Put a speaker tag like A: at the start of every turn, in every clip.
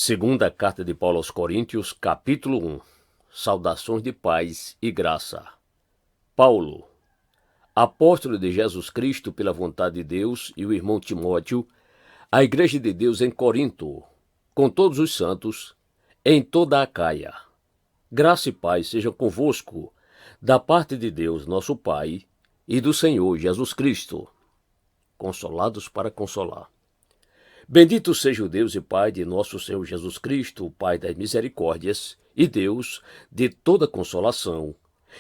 A: Segunda carta de Paulo aos Coríntios, capítulo 1. Saudações de paz e graça. Paulo, apóstolo de Jesus Cristo pela vontade de Deus, e o irmão Timóteo, a igreja de Deus em Corinto, com todos os santos, em toda a Acaia. Graça e paz sejam convosco, da parte de Deus, nosso Pai, e do Senhor Jesus Cristo. Consolados para consolar. Bendito seja o Deus e Pai de nosso Senhor Jesus Cristo, o Pai das misericórdias, e Deus de toda consolação,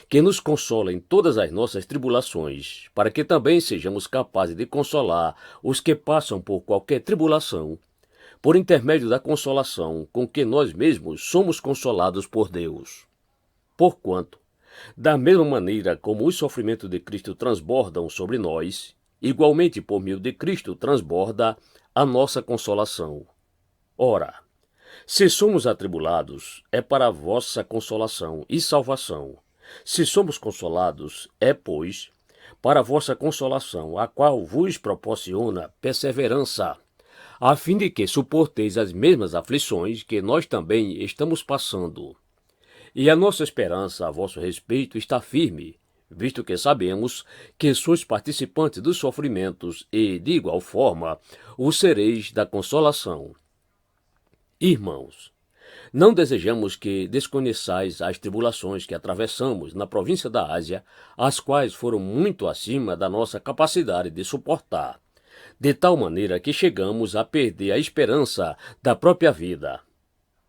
A: que nos consola em todas as nossas tribulações, para que também sejamos capazes de consolar os que passam por qualquer tribulação, por intermédio da consolação com que nós mesmos somos consolados por Deus. Porquanto, da mesma maneira como os sofrimentos de Cristo transbordam sobre nós, igualmente por meio de Cristo transborda a nossa consolação. Ora, se somos atribulados, é para a vossa consolação e salvação. Se somos consolados, é, pois, para a vossa consolação, a qual vos proporciona perseverança, a fim de que suporteis as mesmas aflições que nós também estamos passando. E a nossa esperança a vosso respeito está firme, visto que sabemos que sois participantes dos sofrimentos e, de igual forma, o sereis da consolação. Irmãos, não desejamos que desconheçais as tribulações que atravessamos na província da Ásia, as quais foram muito acima da nossa capacidade de suportar, de tal maneira que chegamos a perder a esperança da própria vida.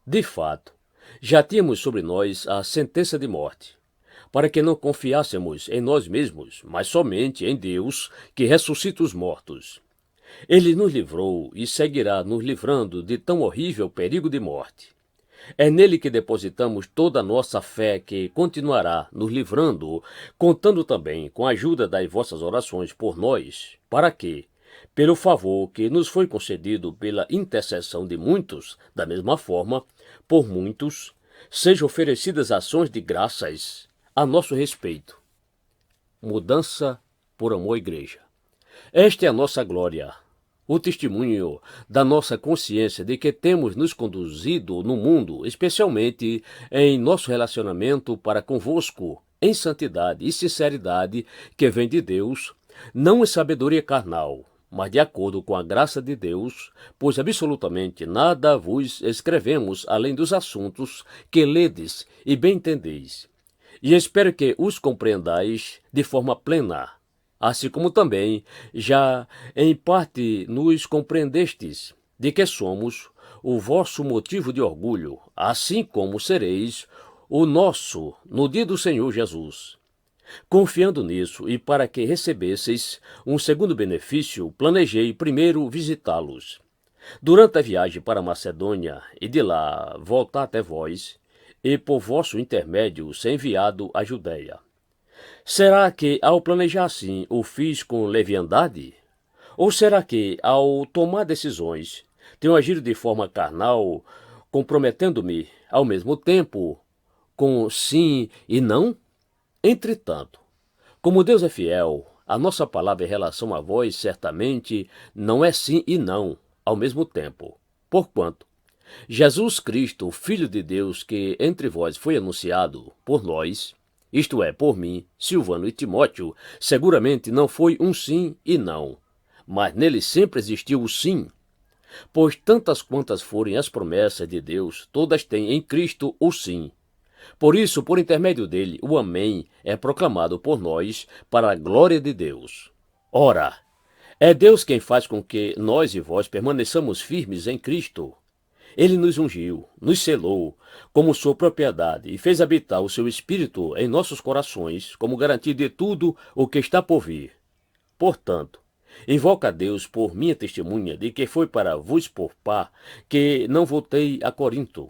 A: De fato, já tínhamos sobre nós a sentença de morte, para que não confiássemos em nós mesmos, mas somente em Deus, que ressuscita os mortos. Ele nos livrou e seguirá nos livrando de tão horrível perigo de morte. É nele que depositamos toda a nossa fé, que continuará nos livrando, contando também com a ajuda das vossas orações por nós, para que, pelo favor que nos foi concedido pela intercessão de muitos, da mesma forma, por muitos, sejam oferecidas ações de graças a nosso respeito. Mudança por amor à igreja. Esta é a nossa glória, o testemunho da nossa consciência de que temos nos conduzido no mundo, especialmente em nosso relacionamento para convosco, em santidade e sinceridade que vem de Deus, não em sabedoria carnal, mas de acordo com a graça de Deus, pois absolutamente nada vos escrevemos além dos assuntos que ledes e bem entendeis. E espero que os compreendais de forma plena, assim como também já em parte nos compreendestes, de que somos o vosso motivo de orgulho, assim como sereis o nosso no dia do Senhor Jesus. Confiando nisso e para que recebesseis um segundo benefício, planejei primeiro visitá-los. Durante a viagem para Macedônia e de lá voltar até vós, e por vosso intermédio ser enviado à Judéia. Será que, ao planejar assim, o fiz com leviandade? Ou será que, ao tomar decisões, tenho agido de forma carnal, comprometendo-me, ao mesmo tempo, com sim e não? Entretanto, como Deus é fiel, a nossa palavra em relação a vós certamente não é sim e não, ao mesmo tempo. Porquanto, Jesus Cristo, o Filho de Deus, que entre vós foi anunciado por nós, isto é, por mim, Silvano e Timóteo, seguramente não foi um sim e não, mas nele sempre existiu o sim. Pois tantas quantas forem as promessas de Deus, todas têm em Cristo o sim. Por isso, por intermédio dele, o Amém é proclamado por nós para a glória de Deus. Ora, é Deus quem faz com que nós e vós permaneçamos firmes em Cristo. Ele nos ungiu, nos selou como sua propriedade e fez habitar o seu Espírito em nossos corações como garantia de tudo o que está por vir. Portanto, invoco a Deus por minha testemunha de que foi para vos poupar que não voltei a Corinto.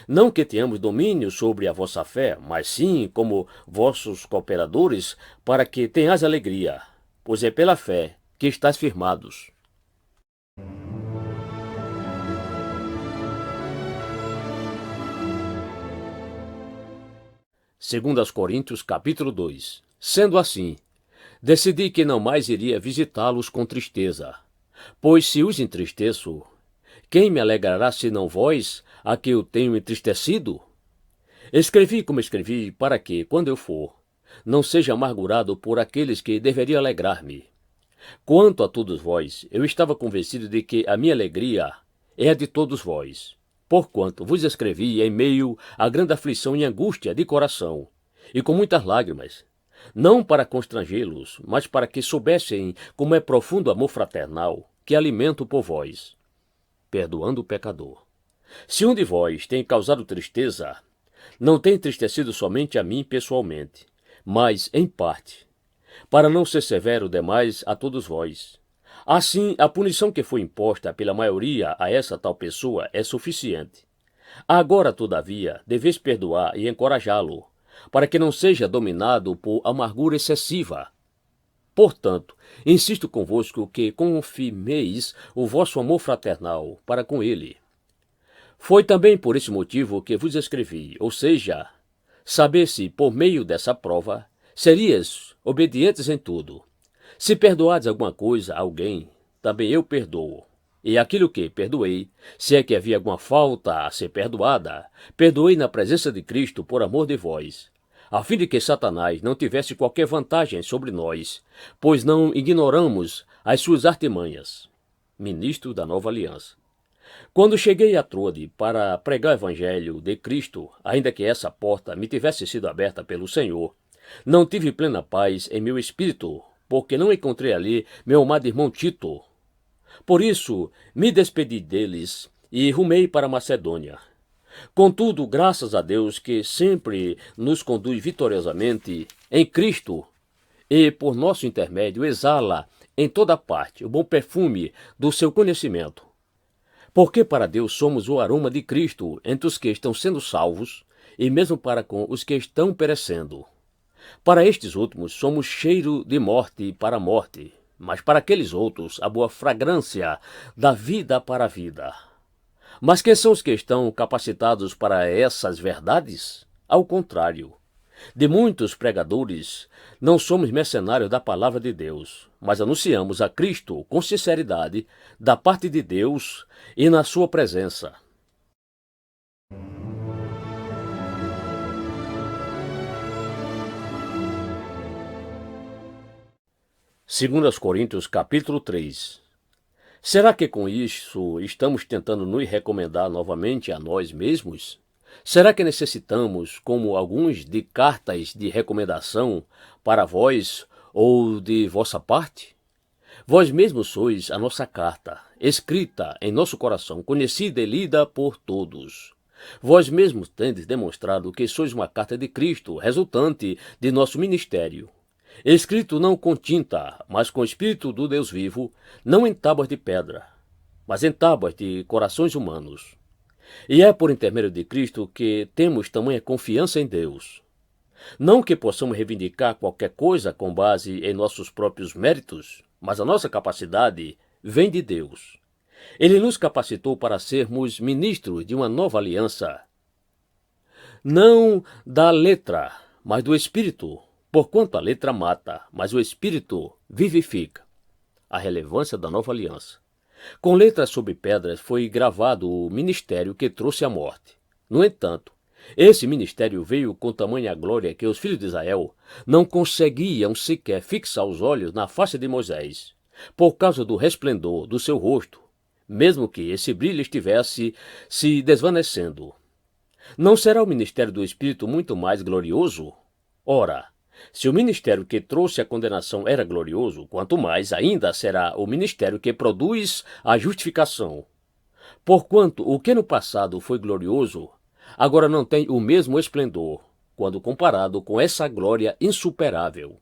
A: Não que tenhamos domínio sobre a vossa fé, mas sim como vossos cooperadores, para que tenhais alegria, pois é pela fé que estáis firmados. Segundo aos Coríntios, capítulo 2. Sendo assim, decidi que não mais iria visitá-los com tristeza, pois se os entristeço, Quem me alegrará senão vós, a que eu tenho entristecido? Escrevi como escrevi, para que, quando eu for, não seja amargurado por aqueles que deveriam alegrar-me. Quanto a todos vós, eu estava convencido de que a minha alegria é a de todos vós, porquanto vos escrevi em meio a grande aflição e angústia de coração, e com muitas lágrimas, não para constrangê-los, mas para que soubessem como é profundo o amor fraternal que alimento por vós, perdoando o pecador. Se um de vós tem causado tristeza, não tem entristecido somente a mim pessoalmente, mas em parte, para não ser severo demais a todos vós. Assim, a punição que foi imposta pela maioria a essa tal pessoa é suficiente. Agora, todavia, deveis perdoar e encorajá-lo, para que não seja dominado por amargura excessiva. Portanto, insisto convosco que confirmeis o vosso amor fraternal para com ele. Foi também por esse motivo que vos escrevi, ou seja, saber se, por meio dessa prova, serias obedientes em tudo. Se perdoardes alguma coisa a alguém, também eu perdoo. E aquilo que perdoei, se é que havia alguma falta a ser perdoada, perdoei na presença de Cristo por amor de vós, a fim de que Satanás não tivesse qualquer vantagem sobre nós, pois não ignoramos as suas artimanhas. Ministro da Nova Aliança. Quando cheguei a Troade para pregar o Evangelho de Cristo, ainda que essa porta me tivesse sido aberta pelo Senhor, não tive plena paz em meu espírito, porque não encontrei ali meu amado irmão Tito. Por isso, me despedi deles e rumei para Macedônia. Contudo, graças a Deus que sempre nos conduz vitoriosamente em Cristo e, por nosso intermédio, exala em toda parte o bom perfume do seu conhecimento. Porque para Deus somos o aroma de Cristo entre os que estão sendo salvos e mesmo para com os que estão perecendo. Para estes últimos somos cheiro de morte para a morte, mas para aqueles outros a boa fragrância da vida para a vida. Mas quem são os que estão capacitados para essas verdades? Ao contrário, de muitos pregadores, não somos mercenários da palavra de Deus, mas anunciamos a Cristo com sinceridade, da parte de Deus e na sua presença. 2 Coríntios capítulo 3. Será que com isso estamos tentando nos recomendar novamente a nós mesmos? Será que necessitamos, como alguns, de cartas de recomendação para vós ou de vossa parte? Vós mesmos sois a nossa carta, escrita em nosso coração, conhecida e lida por todos. Vós mesmos tendes demonstrado que sois uma carta de Cristo, resultante de nosso ministério. Escrito não com tinta, mas com o Espírito do Deus vivo, não em tábuas de pedra, mas em tábuas de corações humanos. E é por intermédio de Cristo que temos tamanha confiança em Deus. Não que possamos reivindicar qualquer coisa com base em nossos próprios méritos, mas a nossa capacidade vem de Deus. Ele nos capacitou para sermos ministros de uma nova aliança, não da letra, mas do Espírito, porquanto a letra mata, mas o Espírito vivifica. A relevância da nova aliança. Com letras sobre pedras foi gravado o ministério que trouxe a morte. No entanto, esse ministério veio com tamanha glória que os filhos de Israel não conseguiam sequer fixar os olhos na face de Moisés, por causa do resplendor do seu rosto, mesmo que esse brilho estivesse se desvanecendo. Não será o ministério do Espírito muito mais glorioso? Ora, se o ministério que trouxe a condenação era glorioso, quanto mais ainda será o ministério que produz a justificação. Porquanto o que no passado foi glorioso, agora não tem o mesmo esplendor, quando comparado com essa glória insuperável.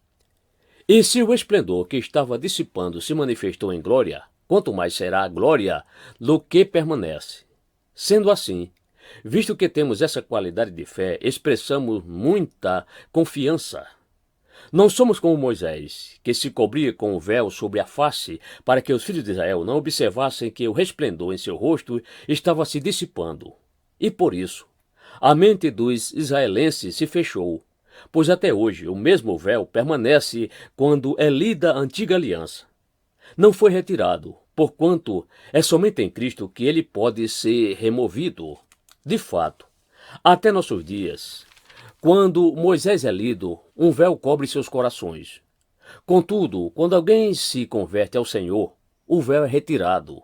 A: E se o esplendor que estava dissipando se manifestou em glória, quanto mais será a glória do que permanece. Sendo assim, visto que temos essa qualidade de fé, expressamos muita confiança. Não somos como Moisés, que se cobria com o véu sobre a face, para que os filhos de Israel não observassem que o resplendor em seu rosto estava se dissipando. E por isso, a mente dos israelenses se fechou, pois até hoje o mesmo véu permanece quando é lida a antiga aliança. Não foi retirado, porquanto é somente em Cristo que ele pode ser removido. De fato, até nossos dias, quando Moisés é lido, um véu cobre seus corações. Contudo, quando alguém se converte ao Senhor, o véu é retirado.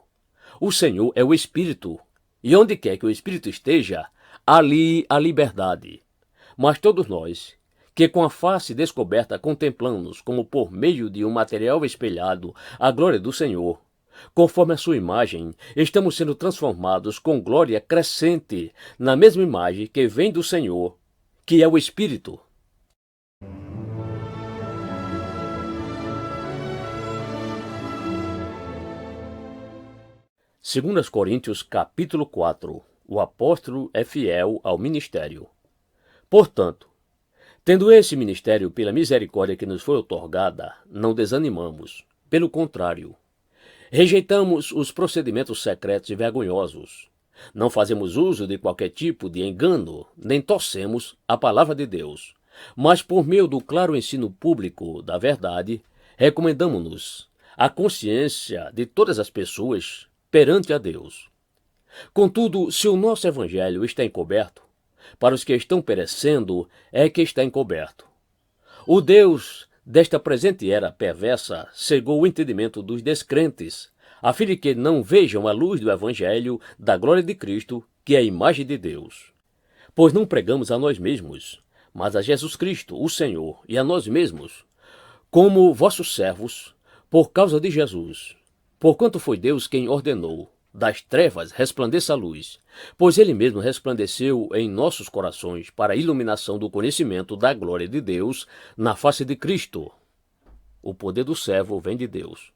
A: O Senhor é o Espírito, e onde quer que o Espírito esteja, ali há liberdade. Mas todos nós, que com a face descoberta contemplamos como por meio de um material espelhado a glória do Senhor, conforme a sua imagem, estamos sendo transformados com glória crescente na mesma imagem que vem do Senhor, que é o Espírito. Segundo Coríntios capítulo 4, o apóstolo é fiel ao ministério. Portanto, tendo esse ministério pela misericórdia que nos foi outorgada, não desanimamos. Pelo contrário, rejeitamos os procedimentos secretos e vergonhosos. Não fazemos uso de qualquer tipo de engano, nem torcemos a palavra de Deus. Mas por meio do claro ensino público da verdade, recomendamos-nos à consciência de todas as pessoas perante a Deus. Contudo, se o nosso evangelho está encoberto, para os que estão perecendo é que está encoberto. O Deus desta presente era perversa cegou o entendimento dos descrentes, a fim de que não vejam a luz do evangelho da glória de Cristo, que é a imagem de Deus. Pois não pregamos a nós mesmos, mas a Jesus Cristo, o Senhor, e a nós mesmos, como vossos servos, por causa de Jesus. Porquanto foi Deus quem ordenou, das trevas resplandeça a luz, pois ele mesmo resplandeceu em nossos corações para a iluminação do conhecimento da glória de Deus na face de Cristo. O poder do servo vem de Deus.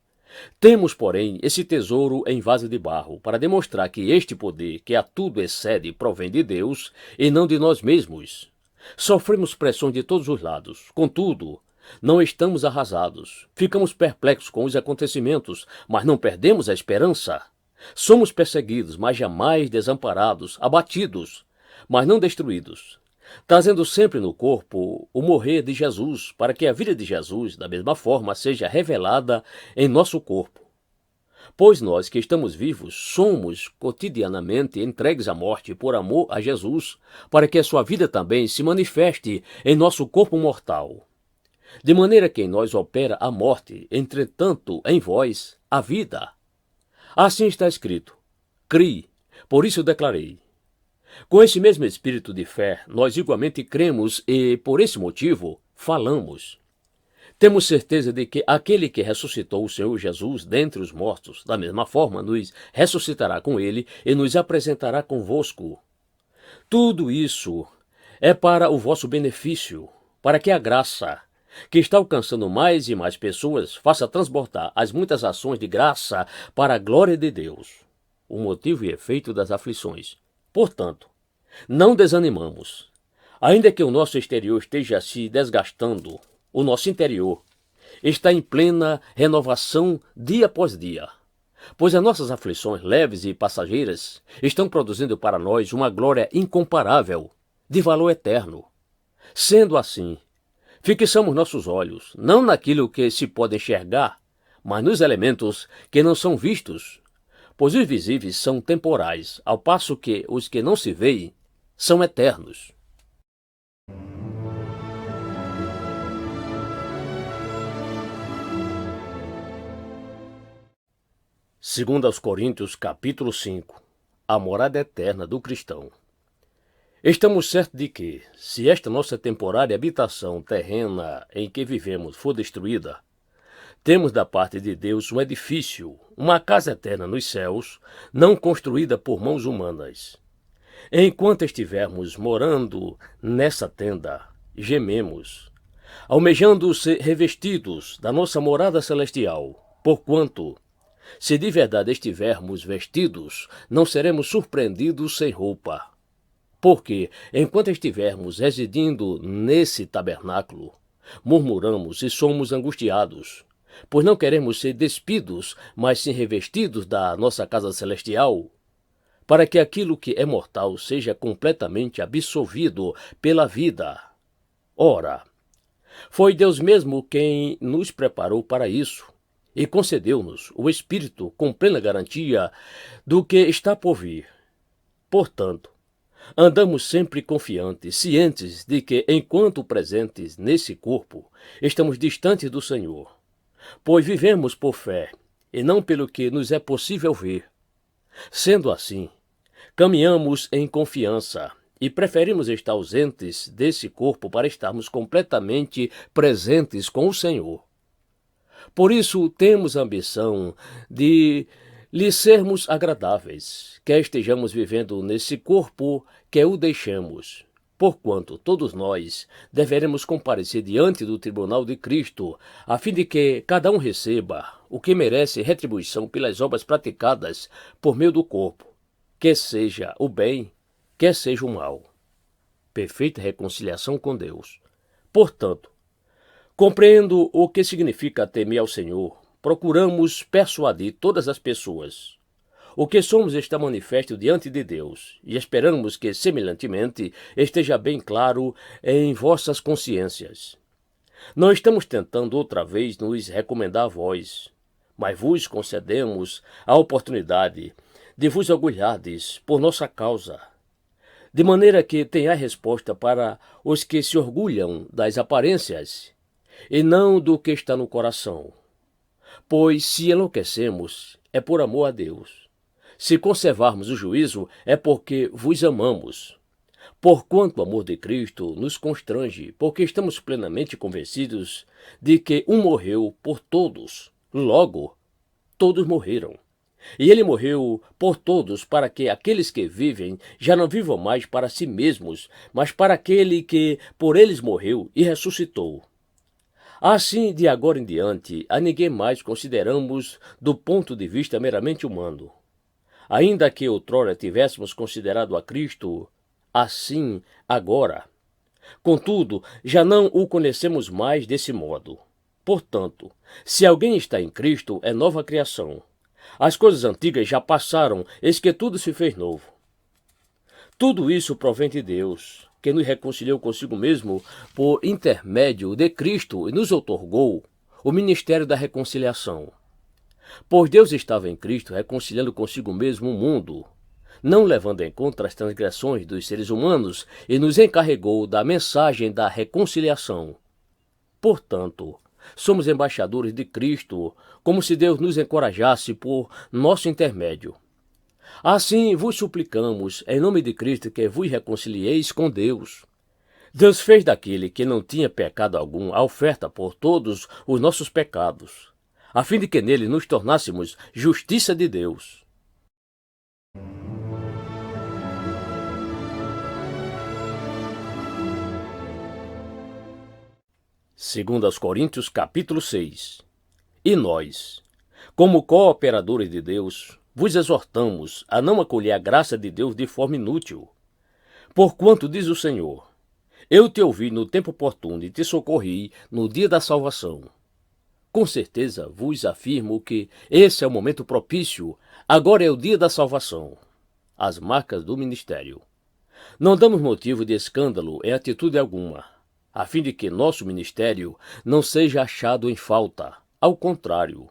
A: Temos, porém, esse tesouro em vaso de barro, para demonstrar que este poder, que a tudo excede, provém de Deus e não de nós mesmos. Sofremos pressões de todos os lados, contudo, não estamos arrasados. Ficamos perplexos com os acontecimentos, mas não perdemos a esperança. Somos perseguidos, mas jamais desamparados, abatidos, mas não destruídos, trazendo sempre no corpo o morrer de Jesus, para que a vida de Jesus, da mesma forma, seja revelada em nosso corpo. Pois nós que estamos vivos, somos cotidianamente entregues à morte por amor a Jesus, para que a sua vida também se manifeste em nosso corpo mortal. De maneira que em nós opera a morte, entretanto em vós a vida. Assim está escrito: crie, por isso declarei. Com esse mesmo espírito de fé, nós igualmente cremos e, por esse motivo, falamos. Temos certeza de que aquele que ressuscitou o Senhor Jesus dentre os mortos, da mesma forma, nos ressuscitará com ele e nos apresentará convosco. Tudo isso é para o vosso benefício, para que a graça, que está alcançando mais e mais pessoas, faça transbordar as muitas ações de graça para a glória de Deus, o motivo e efeito das aflições. Portanto, não desanimamos. Ainda que o nosso exterior esteja se desgastando, o nosso interior está em plena renovação dia após dia, pois as nossas aflições leves e passageiras estão produzindo para nós uma glória incomparável, de valor eterno. Sendo assim, fixamos nossos olhos, não naquilo que se pode enxergar, mas nos elementos que não são vistos, pois os visíveis são temporais, ao passo que os que não se veem são eternos. Segundo aos Coríntios, capítulo 5, a morada eterna do cristão. Estamos certos de que, se esta nossa temporária habitação terrena em que vivemos for destruída, temos da parte de Deus um edifício, uma casa eterna nos céus, não construída por mãos humanas. Enquanto estivermos morando nessa tenda, gememos, almejando ser revestidos da nossa morada celestial, porquanto, se de verdade estivermos vestidos, não seremos surpreendidos sem roupa. Porque, enquanto estivermos residindo nesse tabernáculo, murmuramos e somos angustiados, pois não queremos ser despidos, mas sim revestidos da nossa casa celestial, para que aquilo que é mortal seja completamente absolvido pela vida. Ora, foi Deus mesmo quem nos preparou para isso, e concedeu-nos o Espírito com plena garantia do que está por vir. Portanto, andamos sempre confiantes, cientes de que, enquanto presentes nesse corpo, estamos distantes do Senhor, pois vivemos por fé e não pelo que nos é possível ver. Sendo assim, caminhamos em confiança e preferimos estar ausentes desse corpo para estarmos completamente presentes com o Senhor. Por isso, temos a ambição de lhe sermos agradáveis, quer estejamos vivendo nesse corpo, quer o deixemos. Porquanto todos nós deveremos comparecer diante do tribunal de Cristo, a fim de que cada um receba o que merece retribuição pelas obras praticadas por meio do corpo, quer seja o bem, quer seja o mal. Perfeita reconciliação com Deus. Portanto, compreendo o que significa temer ao Senhor, procuramos persuadir todas as pessoas. O que somos está manifesto diante de Deus, e esperamos que, semelhantemente, esteja bem claro em vossas consciências. Não estamos tentando outra vez nos recomendar a vós, mas vos concedemos a oportunidade de vos orgulhardes por nossa causa, de maneira que tenhais resposta para os que se orgulham das aparências, e não do que está no coração. Pois se enlouquecemos, é por amor a Deus. Se conservarmos o juízo, é porque vos amamos. Porquanto o amor de Cristo nos constrange, porque estamos plenamente convencidos de que um morreu por todos, logo, todos morreram. E ele morreu por todos, para que aqueles que vivem já não vivam mais para si mesmos, mas para aquele que por eles morreu e ressuscitou. Assim, de agora em diante, a ninguém mais consideramos do ponto de vista meramente humano. Ainda que outrora tivéssemos considerado a Cristo, assim agora. Contudo, já não o conhecemos mais desse modo. Portanto, se alguém está em Cristo, é nova criação. As coisas antigas já passaram, eis que tudo se fez novo. Tudo isso provém de Deus, que nos reconciliou consigo mesmo por intermédio de Cristo e nos outorgou o ministério da reconciliação. Pois Deus estava em Cristo reconciliando consigo mesmo o mundo, não levando em conta as transgressões dos seres humanos, e nos encarregou da mensagem da reconciliação. Portanto, somos embaixadores de Cristo, como se Deus nos encorajasse por nosso intermédio. Assim vos suplicamos, em nome de Cristo, que vos reconcilieis com Deus. Deus fez daquele que não tinha pecado algum a oferta por todos os nossos pecados, a fim de que nele nos tornássemos justiça de Deus. Segundo aos Coríntios, capítulo 6. E nós, como cooperadores de Deus, vos exortamos a não acolher a graça de Deus de forma inútil. Porquanto, diz o Senhor, eu te ouvi no tempo oportuno e te socorri no dia da salvação. Com certeza vos afirmo que esse é o momento propício, agora é o dia da salvação. As marcas do ministério. Não damos motivo de escândalo em atitude alguma, a fim de que nosso ministério não seja achado em falta. Ao contrário,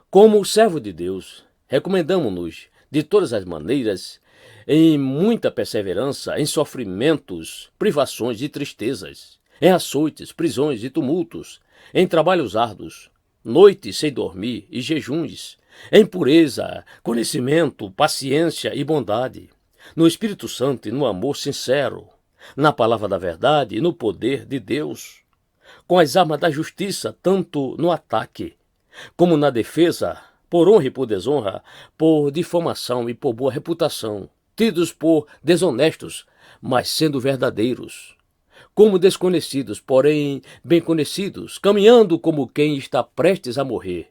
A: como servo de Deus, recomendamo-nos de todas as maneiras, em muita perseverança, em sofrimentos, privações e tristezas, em açoites, prisões e tumultos, em trabalhos árduos, noites sem dormir e jejuns, em pureza, conhecimento, paciência e bondade, no Espírito Santo e no amor sincero, na palavra da verdade e no poder de Deus, com as armas da justiça, tanto no ataque como na defesa, por honra e por desonra, por difamação e por boa reputação, tidos por desonestos, mas sendo verdadeiros, como desconhecidos, porém bem conhecidos, caminhando como quem está prestes a morrer.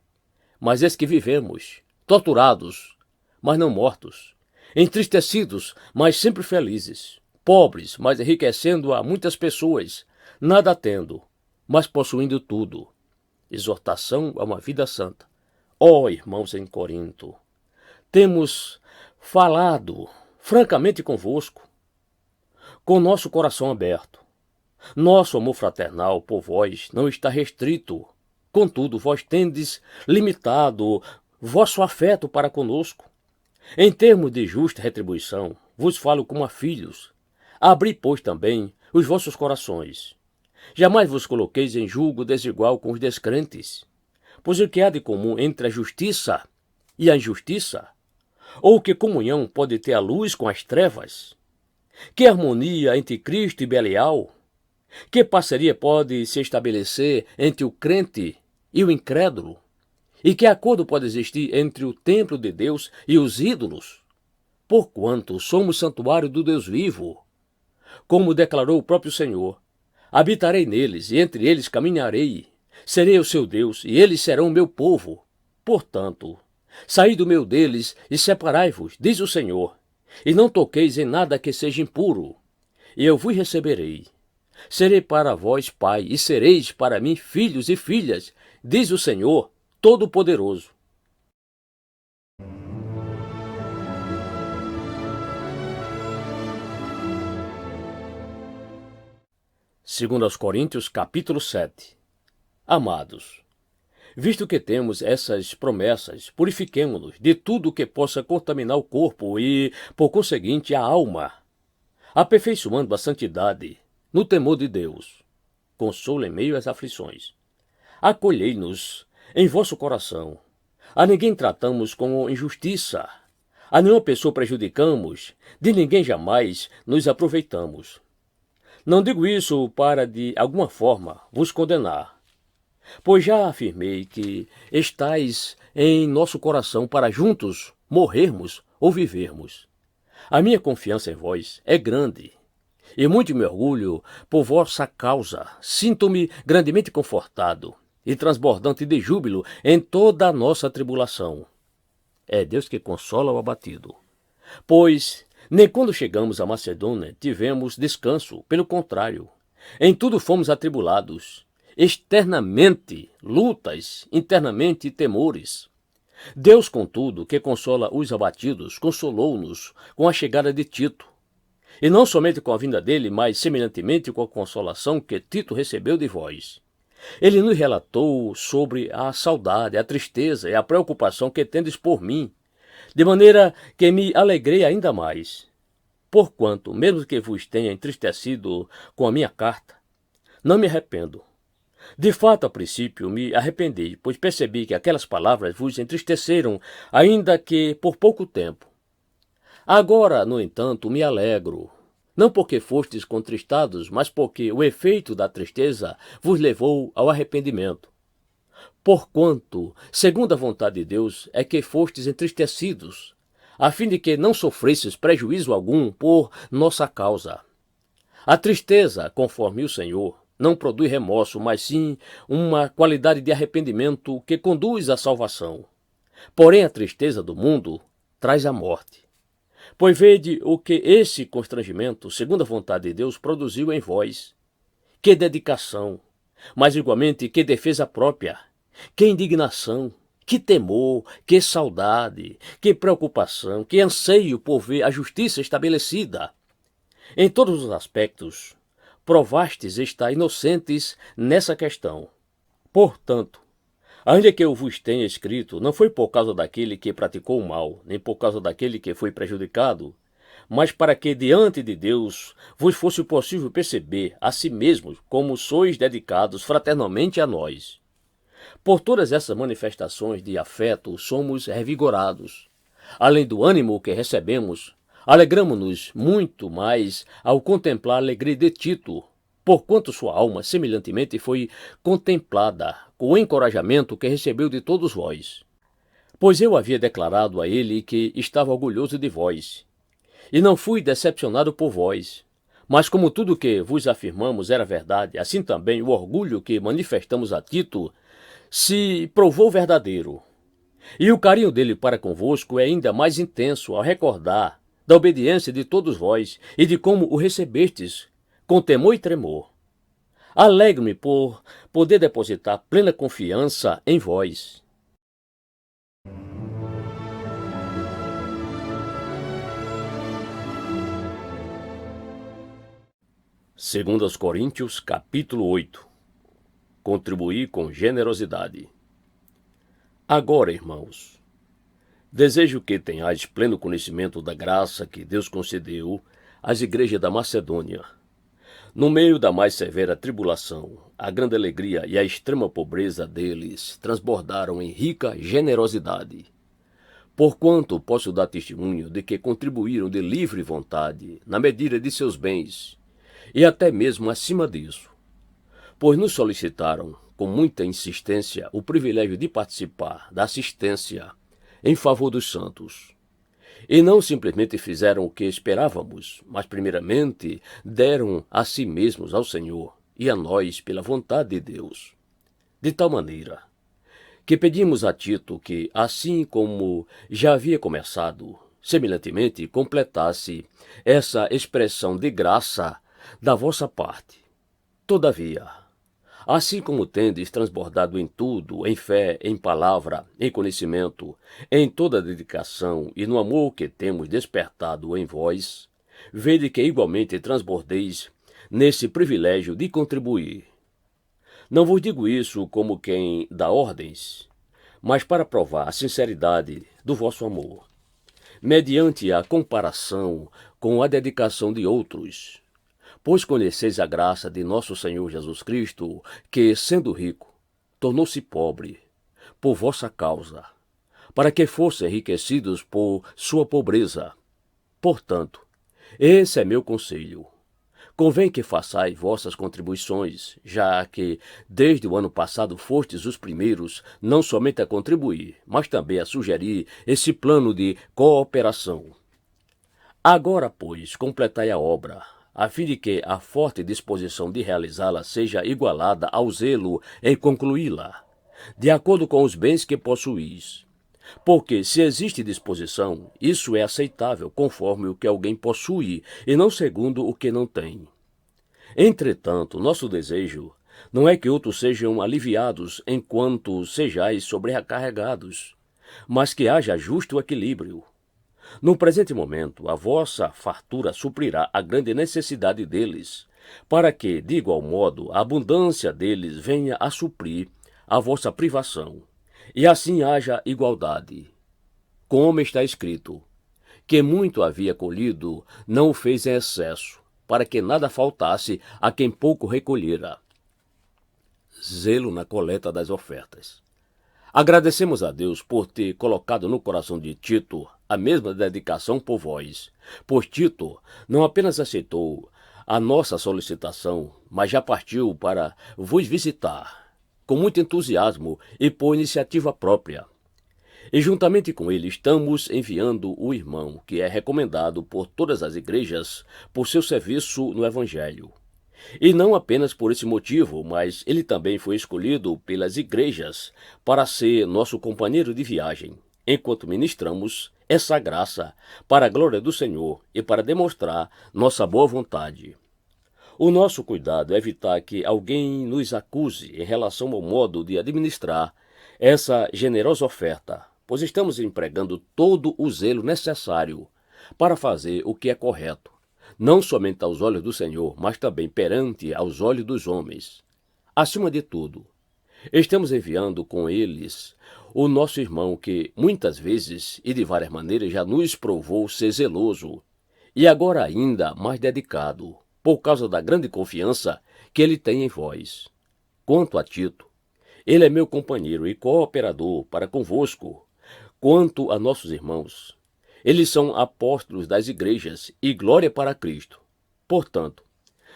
A: Mas eis que vivemos, torturados, mas não mortos, entristecidos, mas sempre felizes, pobres, mas enriquecendo a muitas pessoas, nada tendo, mas possuindo tudo. Exortação a uma vida santa. Ó irmãos em Corinto, temos falado francamente convosco, com nosso coração aberto. Nosso amor fraternal por vós não está restrito, Contudo, vós tendes limitado vosso afeto para conosco. Em termos de justa retribuição, vos falo como a filhos. Abri, pois, também os vossos corações. Jamais vos coloqueis em julgo desigual com os descrentes. Pois o que há de comum entre a justiça e a injustiça? Ou que comunhão pode ter a luz com as trevas? Que harmonia entre Cristo e Belial? Que parceria pode se estabelecer entre o crente e o incrédulo? E que acordo pode existir entre o templo de Deus e os ídolos? Porquanto somos santuário do Deus vivo. Como declarou o próprio Senhor, habitarei neles e entre eles caminharei. Serei o seu Deus e eles serão o meu povo. Portanto, saí do meio deles e separai-vos, diz o Senhor, e não toqueis em nada que seja impuro, e eu vos receberei. Serei para vós pai, e sereis para mim filhos e filhas, diz o Senhor Todo-Poderoso. Segundo aos Coríntios, capítulo 7. Amados, visto que temos essas promessas, purifiquemo-nos de tudo que possa contaminar o corpo e, por conseguinte, a alma, aperfeiçoando a santidade no temor de Deus. Consolo em meio às aflições. Acolhei-nos em vosso coração. A ninguém tratamos com injustiça. A nenhuma pessoa prejudicamos. De ninguém jamais nos aproveitamos. Não digo isso para, de alguma forma, vos condenar, pois já afirmei que estais em nosso coração para juntos morrermos ou vivermos. A minha confiança em vós é grande, e muito me orgulho por vossa causa. Sinto-me grandemente confortado e transbordante de júbilo em toda a nossa tribulação. É Deus que consola o abatido. Pois nem quando chegamos à Macedônia tivemos descanso, pelo contrário, em tudo fomos atribulados, externamente lutas, internamente temores. Deus, contudo, que consola os abatidos, consolou-nos com a chegada de Tito, e não somente com a vinda dele, mas semelhantemente com a consolação que Tito recebeu de vós. Ele nos relatou sobre a saudade, a tristeza e a preocupação que tendes por mim, de maneira que me alegrei ainda mais. Porquanto, mesmo que vos tenha entristecido com a minha carta, não me arrependo. De fato, a princípio, me arrependi, pois percebi que aquelas palavras vos entristeceram, ainda que por pouco tempo. Agora, no entanto, me alegro, não porque fostes contristados, mas porque o efeito da tristeza vos levou ao arrependimento. Porquanto, segundo a vontade de Deus, é que fostes entristecidos, a fim de que não sofresses prejuízo algum por nossa causa. A tristeza, conforme o Senhor, não produz remorso, mas sim uma qualidade de arrependimento que conduz à salvação. Porém, a tristeza do mundo traz a morte. Pois vede o que esse constrangimento, segundo a vontade de Deus, produziu em vós. Que dedicação, mas igualmente que defesa própria. Que indignação, que temor, que saudade, que preocupação, que anseio por ver a justiça estabelecida. Em todos os aspectos, provastes estar inocentes nessa questão. Portanto, ainda que eu vos tenha escrito, não foi por causa daquele que praticou o mal, nem por causa daquele que foi prejudicado, mas para que diante de Deus vos fosse possível perceber a si mesmos como sois dedicados fraternalmente a nós. Por todas essas manifestações de afeto somos revigorados. Além do ânimo que recebemos, alegramo-nos muito mais ao contemplar a alegria de Tito, porquanto sua alma semelhantemente foi contemplada com o encorajamento que recebeu de todos vós. Pois eu havia declarado a ele que estava orgulhoso de vós, e não fui decepcionado por vós. Mas como tudo que vos afirmamos era verdade, assim também o orgulho que manifestamos a Tito se provou verdadeiro. E o carinho dele para convosco é ainda mais intenso ao recordar da obediência de todos vós e de como o recebestes com temor e tremor. Alegro-me por poder depositar plena confiança em vós. Segundo aos Coríntios, capítulo 8. contribuir com generosidade. Agora, irmãos, desejo que tenhais pleno conhecimento da graça que Deus concedeu às igrejas da Macedônia. No meio da mais severa tribulação, a grande alegria e a extrema pobreza deles transbordaram em rica generosidade. Porquanto posso dar testemunho de que contribuíram de livre vontade, na medida de seus bens, e até mesmo acima disso, pois nos solicitaram, com muita insistência, o privilégio de participar da assistência em favor dos santos. E não simplesmente fizeram o que esperávamos, mas primeiramente deram a si mesmos ao Senhor e a nós pela vontade de Deus. De tal maneira que pedimos a Tito que, assim como já havia começado, semelhantemente completasse essa expressão de graça da vossa parte. Todavia, assim como tendes transbordado em tudo, em fé, em palavra, em conhecimento, em toda a dedicação e no amor que temos despertado em vós, vede que igualmente transbordeis nesse privilégio de contribuir. Não vos digo isso como quem dá ordens, mas para provar a sinceridade do vosso amor, mediante a comparação com a dedicação de outros. Pois conheceis a graça de nosso Senhor Jesus Cristo, que, sendo rico, tornou-se pobre por vossa causa, para que fossem enriquecidos por sua pobreza. Portanto, esse é meu conselho. Convém que façais vossas contribuições, já que desde o ano passado fostes os primeiros não somente a contribuir, mas também a sugerir esse plano de cooperação. Agora, pois, completai a obra, a fim de que a forte disposição de realizá-la seja igualada ao zelo em concluí-la, de acordo com os bens que possuís. Porque, se existe disposição, isso é aceitável conforme o que alguém possui, e não segundo o que não tem. Entretanto, nosso desejo não é que outros sejam aliviados enquanto sejais sobrecarregados, mas que haja justo equilíbrio. No presente momento, a vossa fartura suprirá a grande necessidade deles, para que, de igual modo, a abundância deles venha a suprir a vossa privação, e assim haja igualdade. Como está escrito, que muito havia colhido, não o fez em excesso, para que nada faltasse a quem pouco recolhera. Zelo na coleta das ofertas. Agradecemos a Deus por ter colocado no coração de Tito a mesma dedicação por vós, pois Tito não apenas aceitou a nossa solicitação, mas já partiu para vos visitar, com muito entusiasmo e por iniciativa própria. E juntamente com ele estamos enviando o irmão, que é recomendado por todas as igrejas por seu serviço no Evangelho. E não apenas por esse motivo, mas ele também foi escolhido pelas igrejas para ser nosso companheiro de viagem, enquanto ministramos essa graça para a glória do Senhor e para demonstrar nossa boa vontade. O nosso cuidado é evitar que alguém nos acuse em relação ao modo de administrar essa generosa oferta, pois estamos empregando todo o zelo necessário para fazer o que é correto, não somente aos olhos do Senhor, mas também perante aos olhos dos homens. Acima de tudo, estamos enviando com eles o nosso irmão que, muitas vezes e de várias maneiras, já nos provou ser zeloso e agora ainda mais dedicado, por causa da grande confiança que ele tem em vós. Quanto a Tito, ele é meu companheiro e cooperador para convosco. Quanto a nossos irmãos, eles são apóstolos das igrejas e glória para Cristo. Portanto,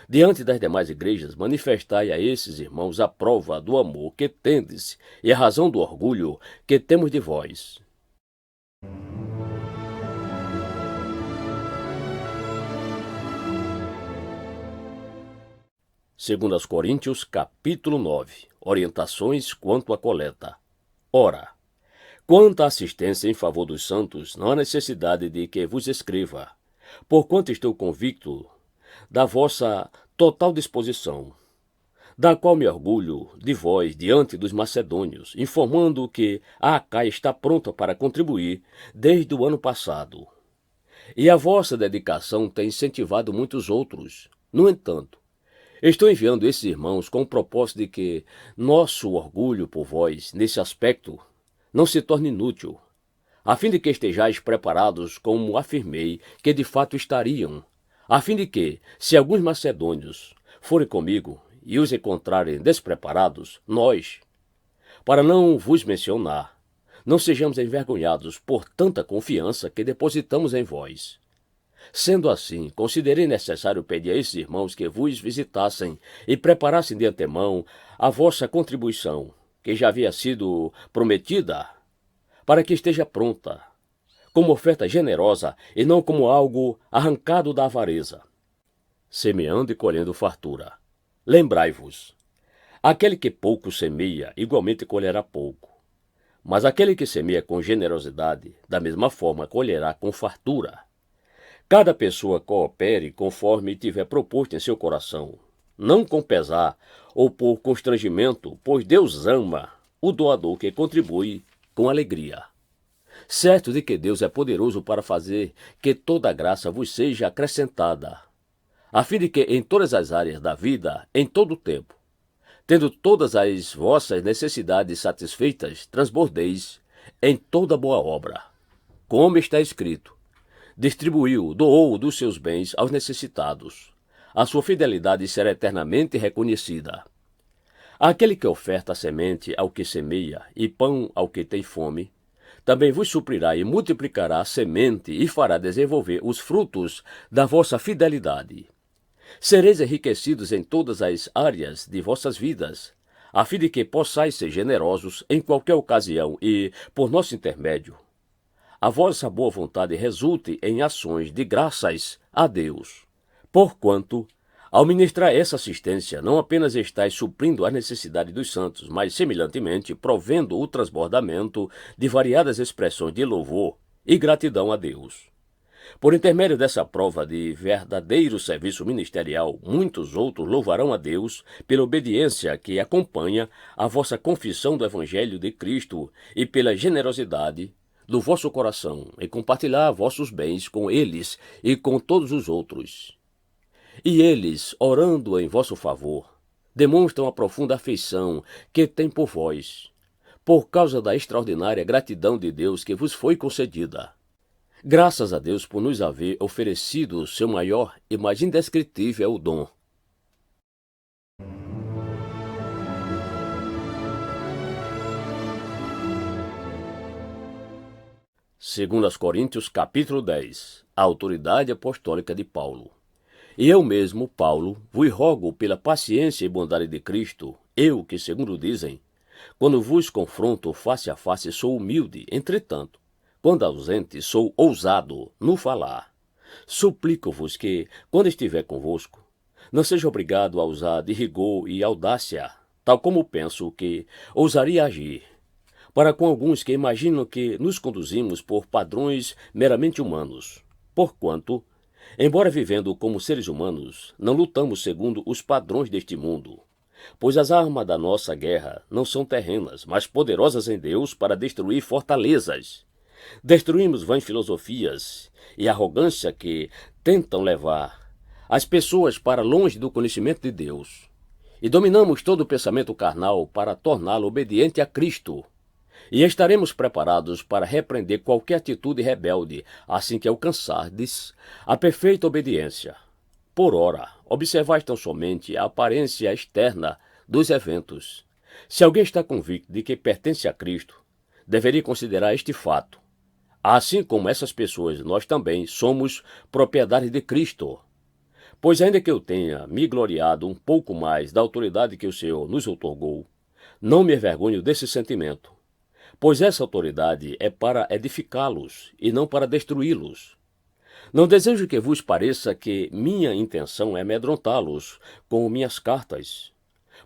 A: diante das demais igrejas, manifestai a esses irmãos a prova do amor que tendes e a razão do orgulho que temos de vós. Segundo aos Coríntios, capítulo 9. Orientações quanto à coleta. Ora, quanto à assistência em favor dos santos, não há necessidade de que vos escreva, porquanto estou convicto da vossa total disposição, da qual me orgulho de vós diante dos macedônios, informando que a Acaia está pronta para contribuir desde o ano passado. E a vossa dedicação tem incentivado muitos outros. No entanto, Estou enviando esses irmãos com o propósito de que nosso orgulho por vós, nesse aspecto, não se torne inútil, a fim de que estejais preparados como afirmei que de fato estariam, a fim de que, se alguns macedônios forem comigo e os encontrarem despreparados, nós, para não vos mencionar, não sejamos envergonhados por tanta confiança que depositamos em vós. Sendo assim, considerei necessário pedir a esses irmãos que vos visitassem e preparassem de antemão a vossa contribuição, que já havia sido prometida, para que esteja pronta, como oferta generosa e não como algo arrancado da avareza, semeando e colhendo fartura. Lembrai-vos, aquele que pouco semeia, igualmente colherá pouco. Mas aquele que semeia com generosidade, da mesma forma colherá com fartura. Cada pessoa coopere conforme tiver proposto em seu coração, não com pesar ou por constrangimento, pois Deus ama o doador que contribui com alegria. Certo de que Deus é poderoso para fazer que toda graça vos seja acrescentada, a fim de que em todas as áreas da vida, em todo o tempo, tendo todas as vossas necessidades satisfeitas, transbordeis em toda boa obra. Como está escrito, distribuiu, doou dos seus bens aos necessitados. A sua fidelidade será eternamente reconhecida. Aquele que oferta semente ao que semeia e pão ao que tem fome, também vos suprirá e multiplicará a semente e fará desenvolver os frutos da vossa fidelidade. Sereis enriquecidos em todas as áreas de vossas vidas, a fim de que possais ser generosos em qualquer ocasião e, por nosso intermédio, a vossa boa vontade resulte em ações de graças a Deus. Porquanto, ao ministrar essa assistência, não apenas estáis suprindo a necessidade dos santos, mas, semelhantemente, provendo o transbordamento de variadas expressões de louvor e gratidão a Deus. Por intermédio dessa prova de verdadeiro serviço ministerial, muitos outros louvarão a Deus pela obediência que acompanha a vossa confissão do Evangelho de Cristo e pela generosidade do vosso coração em compartilhar vossos bens com eles e com todos os outros. E eles, orando em vosso favor, demonstram a profunda afeição que têm por vós, por causa da extraordinária gratidão de Deus que vos foi concedida. Graças a Deus por nos haver oferecido seu maior e mais indescritível dom. Segundo aos Coríntios, capítulo 10, a autoridade apostólica de Paulo. E eu mesmo, Paulo, vos rogo pela paciência e bondade de Cristo, eu que, segundo dizem, quando vos confronto face a face sou humilde, entretanto, quando ausente, sou ousado no falar. Suplico-vos que, quando estiver convosco, não seja obrigado a usar de rigor e audácia, tal como penso que ousaria agir, para com alguns que imaginam que nos conduzimos por padrões meramente humanos. Porquanto, embora vivendo como seres humanos, não lutamos segundo os padrões deste mundo, pois as armas da nossa guerra não são terrenas, mas poderosas em Deus para destruir fortalezas. Destruímos vãs filosofias e arrogância que tentam levar as pessoas para longe do conhecimento de Deus. E dominamos todo o pensamento carnal para torná-lo obediente a Cristo. E estaremos preparados para repreender qualquer atitude rebelde, assim que alcançardes a perfeita obediência. Por ora, observai tão somente a aparência externa dos eventos. Se alguém está convicto de que pertence a Cristo, deveria considerar este fato. Assim como essas pessoas, nós também somos propriedade de Cristo. Pois ainda que eu tenha me gloriado um pouco mais da autoridade que o Senhor nos outorgou, não me envergonho desse sentimento, pois essa autoridade é para edificá-los e não para destruí-los. Não desejo que vos pareça que minha intenção é amedrontá-los com minhas cartas,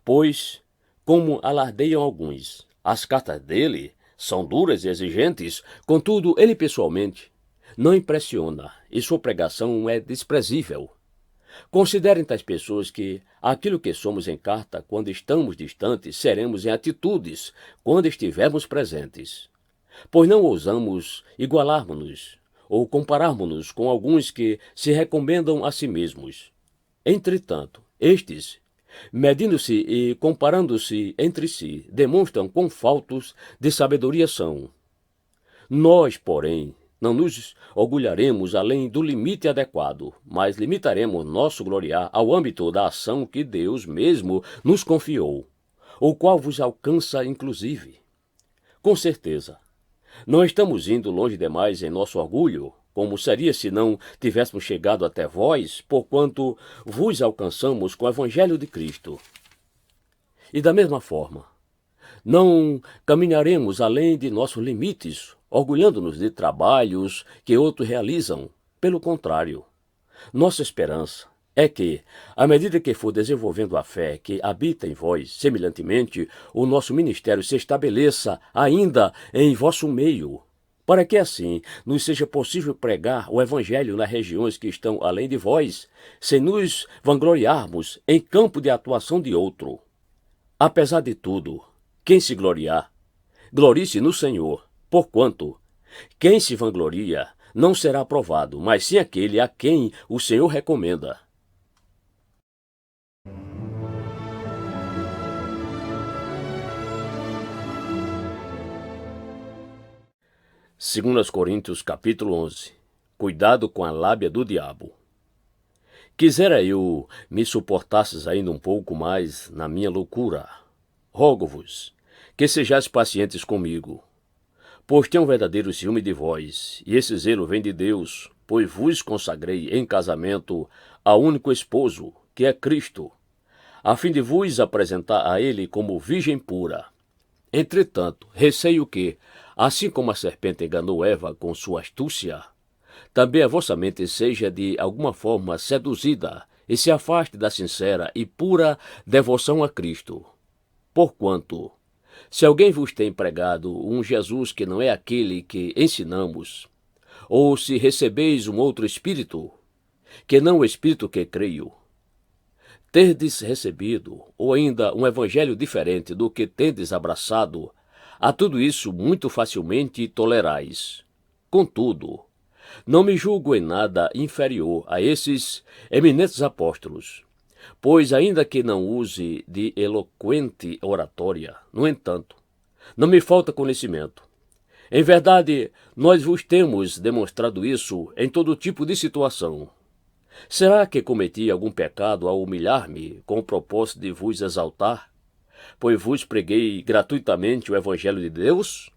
A: pois, como alardeiam alguns, as cartas dele são duras e exigentes, contudo, ele pessoalmente não impressiona e sua pregação é desprezível. Considerem tais pessoas que aquilo que somos em carta quando estamos distantes, seremos em atitudes quando estivermos presentes. Pois não ousamos igualarmos-nos ou compararmos-nos com alguns que se recomendam a si mesmos. Entretanto, estes medindo-se e comparando-se entre si, demonstram quão faltos de sabedoria são. Nós, porém, não nos orgulharemos além do limite adequado, mas limitaremos nosso gloriar ao âmbito da ação que Deus mesmo nos confiou, o qual vos alcança inclusive. Com certeza, não estamos indo longe demais em nosso orgulho, como seria se não tivéssemos chegado até vós, porquanto vos alcançamos com o Evangelho de Cristo. E da mesma forma, não caminharemos além de nossos limites, orgulhando-nos de trabalhos que outros realizam. Pelo contrário, nossa esperança é que, à medida que for desenvolvendo a fé que habita em vós, semelhantemente, o nosso ministério se estabeleça ainda em vosso meio, para que assim nos seja possível pregar o Evangelho nas regiões que estão além de vós, sem nos vangloriarmos em campo de atuação de outro. Apesar de tudo, quem se gloriar, glorie-se no Senhor, porquanto quem se vangloria não será aprovado, mas sim aquele a quem o Senhor recomenda. Segundo Coríntios capítulo 11. Cuidado com a lábia do diabo. Quisera eu me suportasses ainda um pouco mais na minha loucura. Rogo-vos que sejais pacientes comigo, pois tenho um verdadeiro ciúme de vós, e esse zelo vem de Deus, pois vos consagrei em casamento ao único esposo, que é Cristo, a fim de vos apresentar a ele como virgem pura. Entretanto, receio que, assim como a serpente enganou Eva com sua astúcia, também a vossa mente seja de alguma forma seduzida e se afaste da sincera e pura devoção a Cristo. Porquanto, se alguém vos tem pregado um Jesus que não é aquele que ensinamos, ou se recebeis um outro Espírito, que não o Espírito que creio, terdes recebido, ou ainda um evangelho diferente do que tendes abraçado, a tudo isso muito facilmente tolerais. Contudo, não me julgo em nada inferior a esses eminentes apóstolos, pois ainda que não use de eloquente oratória, no entanto, não me falta conhecimento. Em verdade, nós vos temos demonstrado isso em todo tipo de situação. Será que cometi algum pecado ao humilhar-me com o propósito de vos exaltar, pois vos preguei gratuitamente o Evangelho de Deus?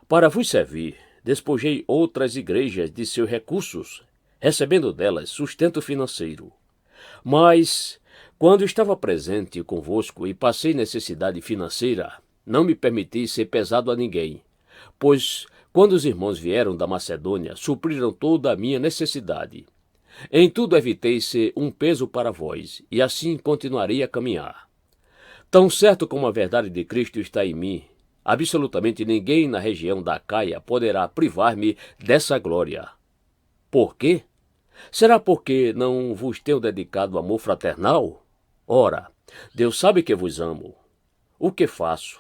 A: Para vos servir, despojei outras igrejas de seus recursos, recebendo delas sustento financeiro. Mas, quando estava presente convosco e passei necessidade financeira, não me permiti ser pesado a ninguém, pois, quando os irmãos vieram da Macedônia, supriram toda a minha necessidade. Em tudo evitei ser um peso para vós, e assim continuarei a caminhar. Tão certo como a verdade de Cristo está em mim, absolutamente ninguém na região da Acaia poderá privar-me dessa glória. Por quê? Será porque não vos tenho dedicado amor fraternal? Ora, Deus sabe que vos amo. O que faço,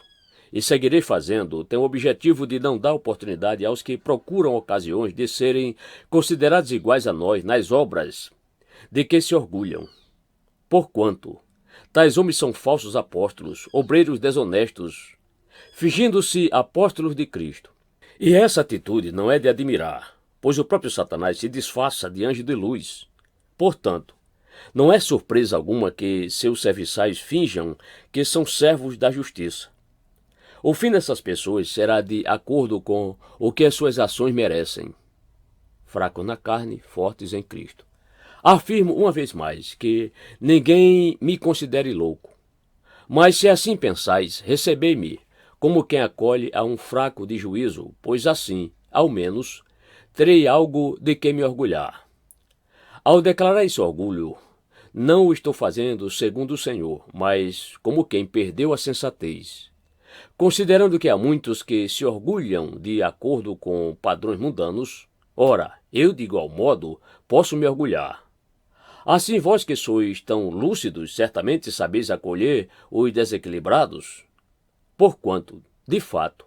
A: e seguirei fazendo, tem o objetivo de não dar oportunidade aos que procuram ocasiões de serem considerados iguais a nós nas obras de que se orgulham. Porquanto, tais homens são falsos apóstolos, obreiros desonestos, fingindo-se apóstolos de Cristo. E essa atitude não é de admirar, pois o próprio Satanás se disfarça de anjo de luz. Portanto, não é surpresa alguma que seus serviçais finjam que são servos da justiça. O fim dessas pessoas será de acordo com o que as suas ações merecem. Fracos na carne, fortes em Cristo. Afirmo uma vez mais que ninguém me considere louco. Mas se assim pensais, recebei-me como quem acolhe a um fraco de juízo, pois assim, ao menos, terei algo de que me orgulhar. Ao declarar esse orgulho, não o estou fazendo segundo o Senhor, mas como quem perdeu a sensatez. Considerando que há muitos que se orgulham de acordo com padrões mundanos, ora, eu de igual modo posso me orgulhar. Assim vós que sois tão lúcidos, certamente sabeis acolher os desequilibrados, porquanto, de fato,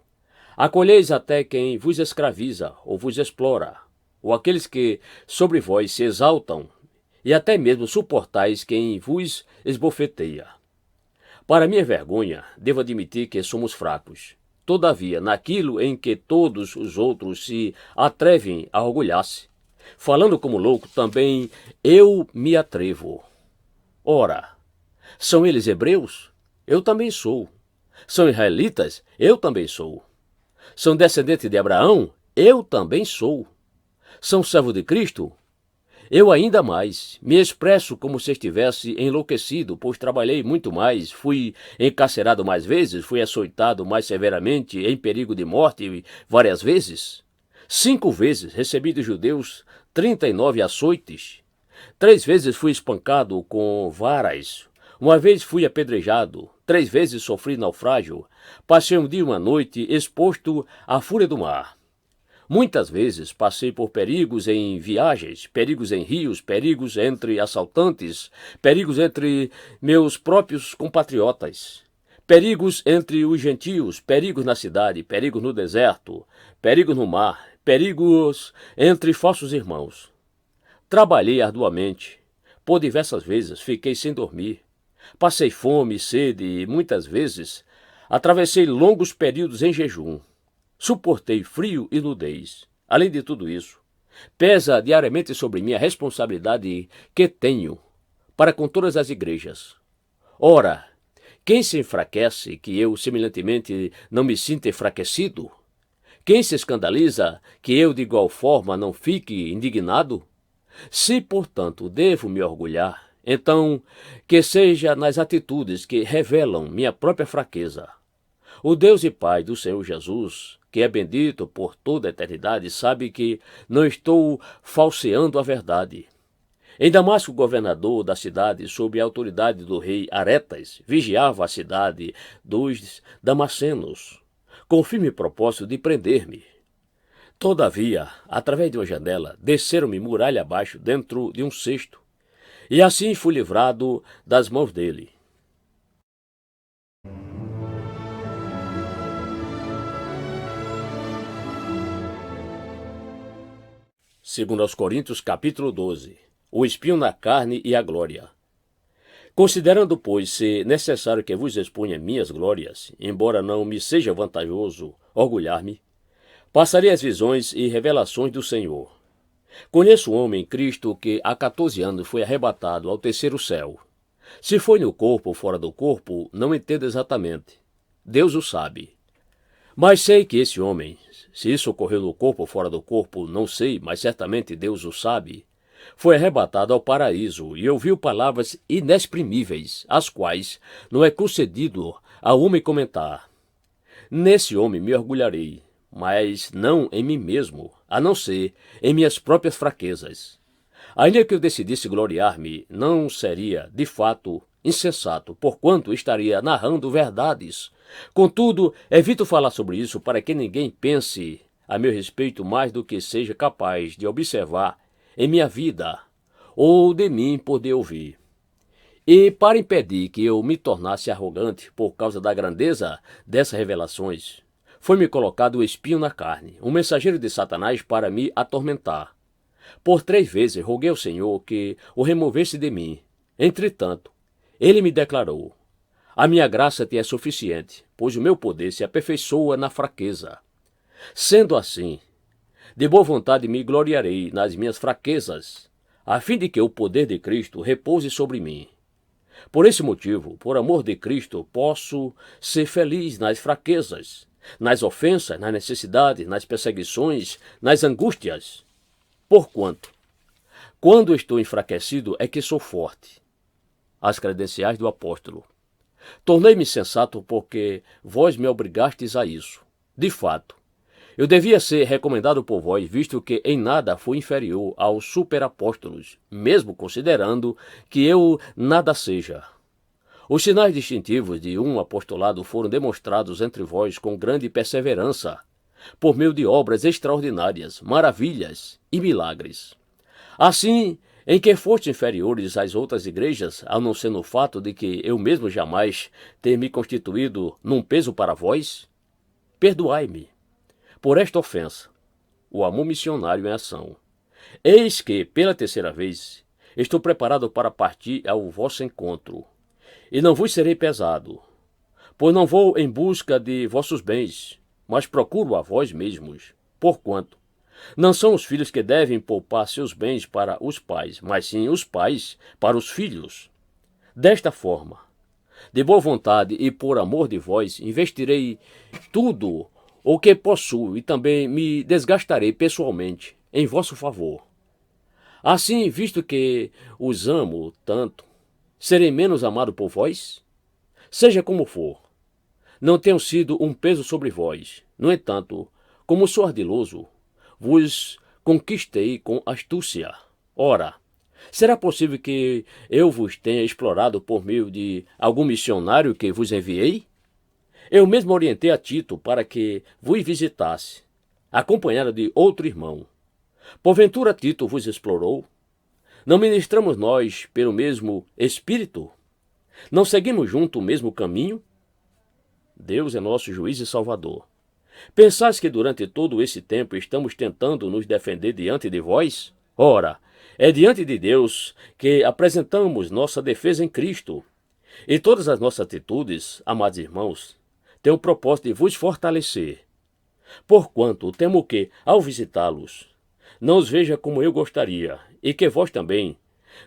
A: acolheis até quem vos escraviza ou vos explora, ou aqueles que sobre vós se exaltam e até mesmo suportais quem vos esbofeteia. Para minha vergonha, devo admitir que somos fracos. Todavia, naquilo em que todos os outros se atrevem a orgulhar-se, falando como louco, também eu me atrevo. Ora, são eles hebreus? Eu também sou. São israelitas? Eu também sou. São descendentes de Abraão? Eu também sou. São servos de Cristo? Eu ainda mais. Me expresso como se estivesse enlouquecido, pois trabalhei muito mais, fui encarcerado mais vezes, fui açoitado mais severamente, em perigo de morte várias vezes. 5 vezes recebi dos judeus 39 açoites. 3 vezes fui espancado com varas. 1 vez fui apedrejado. 3 vezes sofri naufrágio. Passei um dia e uma noite exposto à fúria do mar. Muitas vezes passei por perigos em viagens, perigos em rios, perigos entre assaltantes, perigos entre meus próprios compatriotas, perigos entre os gentios, perigos na cidade, perigos no deserto, perigos no mar, perigos entre falsos irmãos. Trabalhei arduamente. Por diversas vezes fiquei sem dormir. Passei fome e sede e, muitas vezes, atravessei longos períodos em jejum. Suportei frio e nudez. Além de tudo isso, pesa diariamente sobre mim a responsabilidade que tenho para com todas as igrejas. Ora, quem se enfraquece que eu, semelhantemente, não me sinta enfraquecido? Quem se escandaliza que eu, de igual forma, não fique indignado? Se, portanto, devo me orgulhar, então que seja nas atitudes que revelam minha própria fraqueza. O Deus e Pai do Senhor Jesus, que é bendito por toda a eternidade, sabe que não estou falseando a verdade. Em Damasco, o governador da cidade, sob a autoridade do rei Aretas, vigiava a cidade dos Damascenos, com firme propósito de prender-me. Todavia, através de uma janela, desceram-me muralha abaixo dentro de um cesto, e assim fui livrado das mãos dele. Segundo aos Coríntios, capítulo 12. O espinho na carne e a glória. Considerando, pois, ser necessário que vos exponha minhas glórias, embora não me seja vantajoso orgulhar-me, passarei as visões e revelações do Senhor. Conheço um homem em Cristo que há 14 anos foi arrebatado ao terceiro céu. Se foi no corpo ou fora do corpo, não entendo exatamente. Deus o sabe. Mas sei que esse homem, se isso ocorreu no corpo ou fora do corpo, não sei, mas certamente Deus o sabe, foi arrebatado ao paraíso e ouviu palavras inexprimíveis, as quais não é concedido ao homem comentar. Nesse homem me orgulharei, mas não em mim mesmo, a não ser em minhas próprias fraquezas. Ainda que eu decidisse gloriar-me, não seria, de fato, insensato, porquanto estaria narrando verdades. Contudo, evito falar sobre isso para que ninguém pense a meu respeito mais do que seja capaz de observar em minha vida, ou de mim poder ouvir. E para impedir que eu me tornasse arrogante por causa da grandeza dessas revelações, foi-me colocado o espinho na carne, um mensageiro de Satanás para me atormentar. Por 3 vezes roguei ao Senhor que o removesse de mim. Entretanto, ele me declarou: a minha graça te é suficiente, pois o meu poder se aperfeiçoa na fraqueza. Sendo assim, de boa vontade me gloriarei nas minhas fraquezas, a fim de que o poder de Cristo repouse sobre mim. Por esse motivo, por amor de Cristo, posso ser feliz nas fraquezas, nas ofensas, nas necessidades, nas perseguições, nas angústias. Porquanto, quando estou enfraquecido é que sou forte. As credenciais do apóstolo. Tornei-me sensato porque vós me obrigastes a isso. De fato, eu devia ser recomendado por vós, visto que em nada fui inferior aos superapóstolos, mesmo considerando que eu nada seja. Os sinais distintivos de um apostolado foram demonstrados entre vós com grande perseverança, por meio de obras extraordinárias, maravilhas e milagres. Assim, em que fostes inferiores às outras igrejas, a não ser no fato de que eu mesmo jamais ter me constituído num peso para vós? Perdoai-me por esta ofensa, o amor missionário em ação. Eis que, pela terceira vez, estou preparado para partir ao vosso encontro, e não vos serei pesado, pois não vou em busca de vossos bens, mas procuro a vós mesmos, porquanto não são os filhos que devem poupar seus bens para os pais, mas sim os pais para os filhos. Desta forma, de boa vontade e por amor de vós, investirei tudo o que possuo e também me desgastarei pessoalmente em vosso favor. Assim, visto que os amo tanto, serei menos amado por vós? Seja como for, não tenho sido um peso sobre vós. No entanto, como sou ardiloso, vos conquistei com astúcia. Ora, será possível que eu vos tenha explorado por meio de algum missionário que vos enviei? Eu mesmo orientei a Tito para que vos visitasse, acompanhado de outro irmão. Porventura Tito vos explorou? Não ministramos nós pelo mesmo Espírito? Não seguimos junto o mesmo caminho? Deus é nosso juiz e salvador. Pensais que durante todo esse tempo estamos tentando nos defender diante de vós? Ora, é diante de Deus que apresentamos nossa defesa em Cristo. E todas as nossas atitudes, amados irmãos, têm o propósito de vos fortalecer. Porquanto temo que, ao visitá-los, não os veja como eu gostaria, e que vós também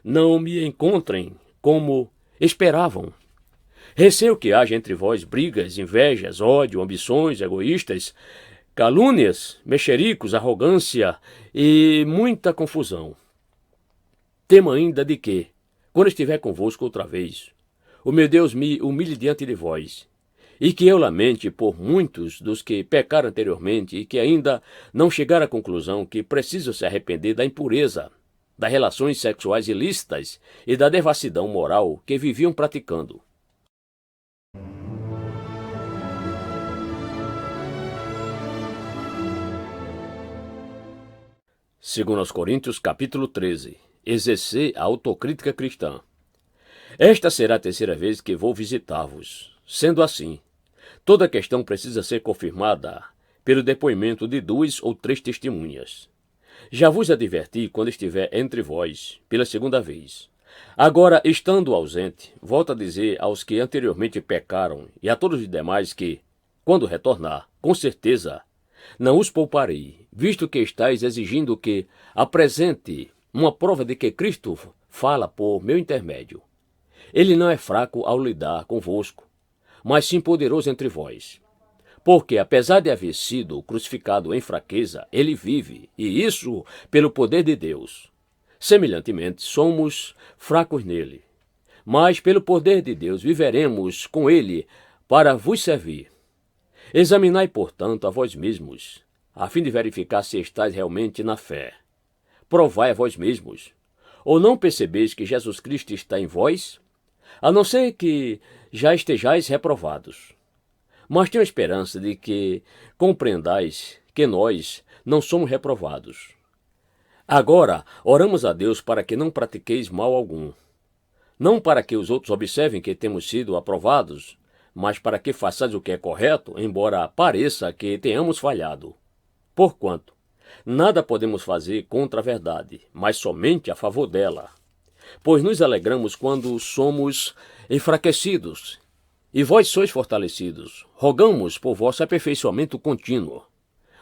A: não me encontrem como esperavam. Receio que haja entre vós brigas, invejas, ódio, ambições egoístas, calúnias, mexericos, arrogância e muita confusão. Temo ainda de que, quando estiver convosco outra vez, o meu Deus me humilhe diante de vós, e que eu lamente por muitos dos que pecaram anteriormente e que ainda não chegaram à conclusão que precisam se arrepender da impureza, das relações sexuais ilícitas e da devassidão moral que viviam praticando. Segundo aos Coríntios, capítulo 13. Exercer a autocrítica cristã. Esta será a terceira vez que vou visitar-vos. Sendo assim, toda questão precisa ser confirmada pelo depoimento de 2 ou 3 testemunhas. Já vos adverti quando estiver entre vós, pela segunda vez. Agora, estando ausente, volto a dizer aos que anteriormente pecaram e a todos os demais que, quando retornar, com certeza, não os pouparei, visto que estáis exigindo que apresente uma prova de que Cristo fala por meu intermédio. Ele não é fraco ao lidar convosco, mas sim poderoso entre vós. Porque, apesar de haver sido crucificado em fraqueza, ele vive, e isso pelo poder de Deus. Semelhantemente, somos fracos nele, mas pelo poder de Deus viveremos com ele para vos servir. Examinai, portanto, a vós mesmos, a fim de verificar se estáis realmente na fé. Provai a vós mesmos. Ou não percebeis que Jesus Cristo está em vós? A não ser que já estejais reprovados. Mas tenho a esperança de que compreendais que nós não somos reprovados. Agora, oramos a Deus para que não pratiqueis mal algum. Não para que os outros observem que temos sido aprovados, mas para que façais o que é correto, embora pareça que tenhamos falhado. Porquanto, nada podemos fazer contra a verdade, mas somente a favor dela. Pois nos alegramos quando somos enfraquecidos, e vós sois fortalecidos. Rogamos por vosso aperfeiçoamento contínuo.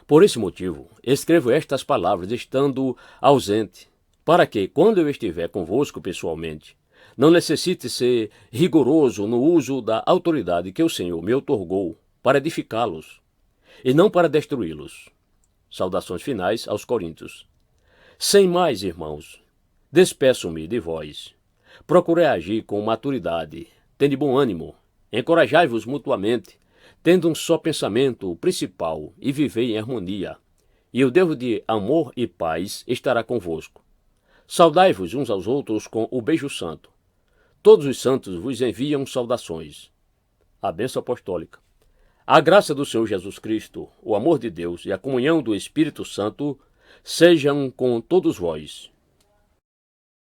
A: Por esse motivo, escrevo estas palavras estando ausente, para que, quando eu estiver convosco pessoalmente, não necessite ser rigoroso no uso da autoridade que o Senhor me outorgou para edificá-los, e não para destruí-los. Saudações finais aos Coríntios. Sem mais, irmãos, despeço-me de vós. Procurei agir com maturidade, tende bom ânimo, encorajai-vos mutuamente, tendo um só pensamento principal e vivei em harmonia, e o Deus de amor e paz estará convosco. Saudai-vos uns aos outros com o beijo santo. Todos os santos vos enviam saudações. A bênção apostólica. A graça do Senhor Jesus Cristo, o amor de Deus e a comunhão do Espírito Santo sejam com todos vós.